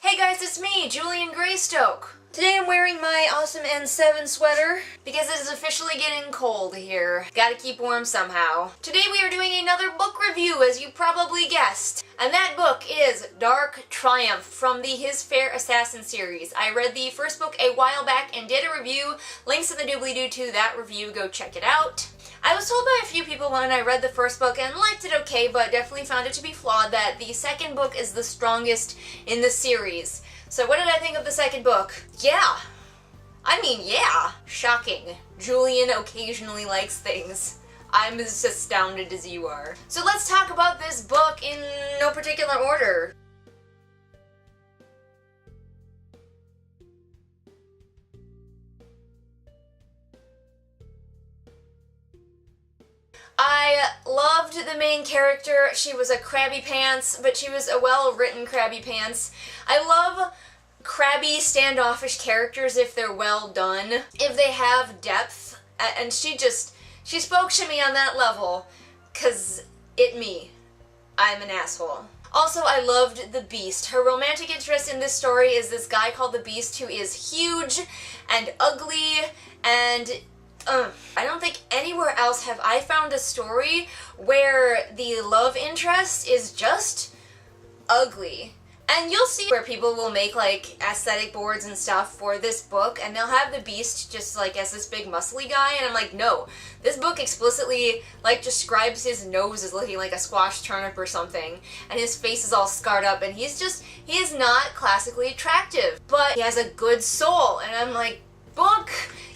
Hey guys, it's me, Julian Greystoke. Today I'm wearing my Awesome N7 sweater because it is officially getting cold here. Gotta keep warm somehow. Today we are doing another book review, as you probably guessed. And that book is Dark Triumph from the His Fair Assassin series. I read the first book a while back and did a review. Links in the doobly-doo to that review, go check it out. I was told by a few people when I read the first book and liked it okay, but definitely found it to be flawed, that the second book is the strongest in the series. So what did I think of the second book? Yeah. Shocking. Julian occasionally likes things. I'm as astounded as you are. So let's talk about this book in no particular order. I loved the main character. She was a crabby pants, but she was a well-written crabby pants. I love crabby, standoffish characters if they're well done, if they have depth, and she spoke to me on that level, 'cause I'm an asshole. Also, I loved the Beast. Her romantic interest in this story is this guy called the Beast who is huge and ugly, and I don't think anywhere else have I found a story where the love interest is just ugly. And you'll see where people will make like aesthetic boards and stuff for this book, and they'll have the Beast just like as this big muscly guy, and I'm like, no. This book explicitly like describes his nose as looking like a squashed turnip or something, and his face is all scarred up, and he is not classically attractive, but he has a good soul, and I'm like, book,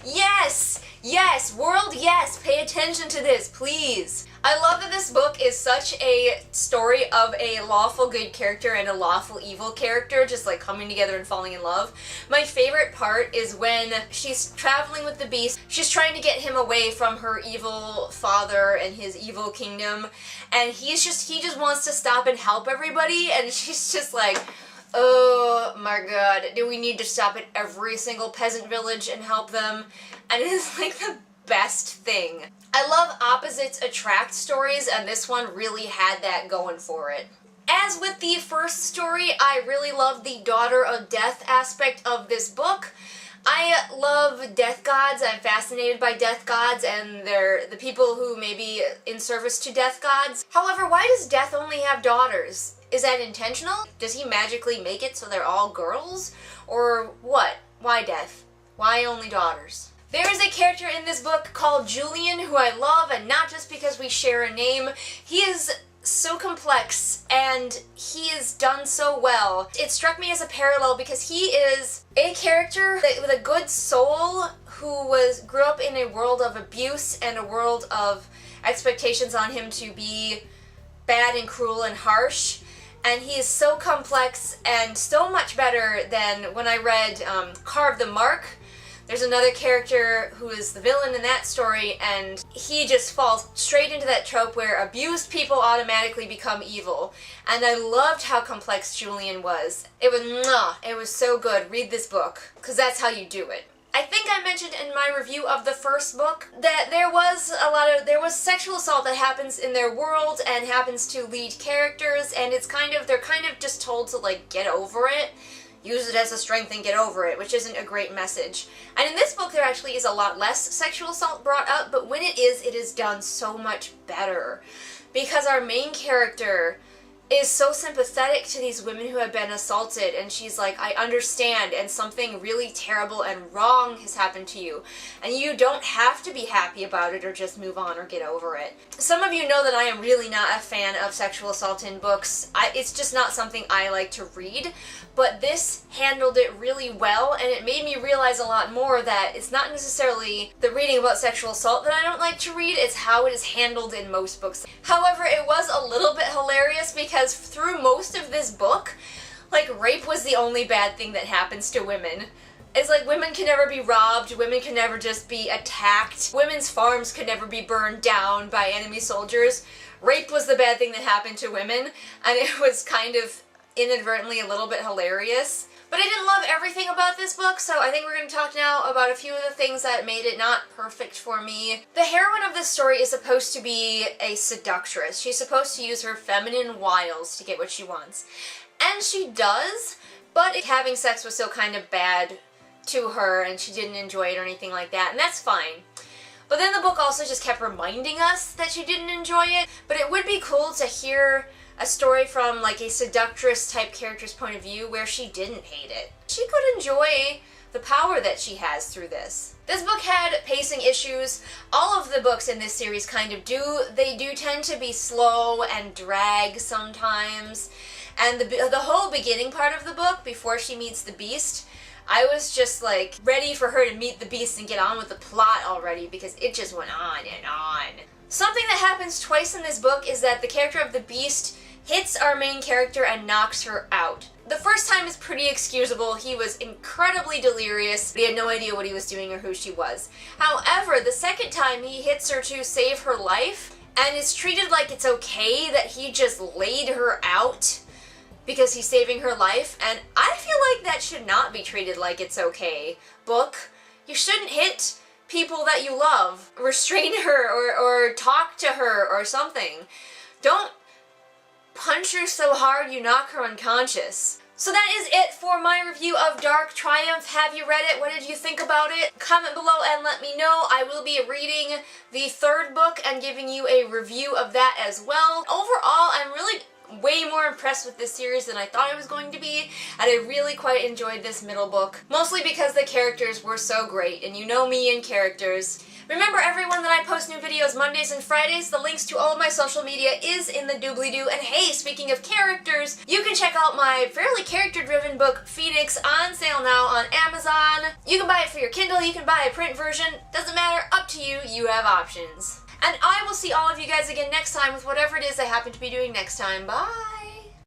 yes! Yes, world, yes, pay attention to this, please. I love that this book is such a story of a lawful good character and a lawful evil character just like coming together and falling in love. My favorite part is when she's traveling with the Beast. She's trying to get him away from her evil father and his evil kingdom, and he just wants to stop and help everybody, and she's just like, oh my god, do we need to stop at every single peasant village and help them? And it is like the best thing. I love opposites attract stories, and this one really had that going for it. As with the first story, I really love the Daughter of Death aspect of this book. I love death gods. I'm fascinated by death gods, and they're the people who may be in service to death gods. However, why does Death only have daughters? Is that intentional? Does he magically make it so they're all girls? Or what? Why Death? Why only daughters? There is a character in this book called Julian who I love, and not just because we share a name. He is so complex, and he is done so well. It struck me as a parallel because he is a character with a good soul who grew up in a world of abuse and a world of expectations on him to be bad and cruel and harsh. And he is so complex and so much better than when I read Carve the Mark. There's another character who is the villain in that story, and he just falls straight into that trope where abused people automatically become evil. And I loved how complex Julian was. It was so good. Read this book, because that's how you do it. I think I mentioned in my review of the first book that there was sexual assault that happens in their world and happens to lead characters, and they're kind of just told to like get over it. Use it as a strength and get over it, which isn't a great message. And in this book there actually is a lot less sexual assault brought up, but when it is done so much better. Because our main character is so sympathetic to these women who have been assaulted, and she's like, I understand, and something really terrible and wrong has happened to you, and you don't have to be happy about it or just move on or get over it. Some of you know that I am really not a fan of sexual assault in books. It's just not something I like to read, but this handled it really well, and it made me realize a lot more that it's not necessarily the reading about sexual assault that I don't like to read, it's how it is handled in most books. However, it was a little bit hilarious because through most of this book, like, rape was the only bad thing that happens to women. It's like women can never be robbed, women can never just be attacked, women's farms could never be burned down by enemy soldiers. Rape was the bad thing that happened to women, and it was kind of inadvertently a little bit hilarious. But I didn't love everything about this book, so I think we're going to talk now about a few of the things that made it not perfect for me. The heroine of this story is supposed to be a seductress. She's supposed to use her feminine wiles to get what she wants. And she does, but having sex was still kind of bad to her and she didn't enjoy it or anything like that, and that's fine. But then the book also just kept reminding us that she didn't enjoy it, but it would be cool to hear a story from like a seductress type character's point of view where she didn't hate it. She could enjoy the power that she has through this. This book had pacing issues. All of the books in this series kind of do. They do tend to be slow and drag sometimes. And the whole beginning part of the book, before she meets the Beast, I was just like ready for her to meet the Beast and get on with the plot already because it just went on and on. Something that happens twice in this book is that the character of the Beast hits our main character and knocks her out. The first time is pretty excusable. He was incredibly delirious. He had no idea what he was doing or who she was. However, the second time he hits her to save her life, and it's treated like it's okay that he just laid her out because he's saving her life, and I feel like that should not be treated like it's okay. Book, you shouldn't hit people that you love. Restrain her or talk to her or something. Don't punch her so hard you knock her unconscious. So that is it for my review of Dark Triumph. Have you read it? What did you think about it? Comment below and let me know. I will be reading the third book and giving you a review of that as well. Overall, I'm really way more impressed with this series than I thought I was going to be, and I really quite enjoyed this middle book, mostly because the characters were so great, and you know me and characters. Remember everyone that I post new videos Mondays and Fridays. The links to all of my social media is in the doobly-doo. And hey, speaking of characters, you can check out my fairly character-driven book, Phoenix, on sale now on Amazon. You can buy it for your Kindle, you can buy a print version. Doesn't matter, up to you, you have options. And I will see all of you guys again next time with whatever it is I happen to be doing next time. Bye!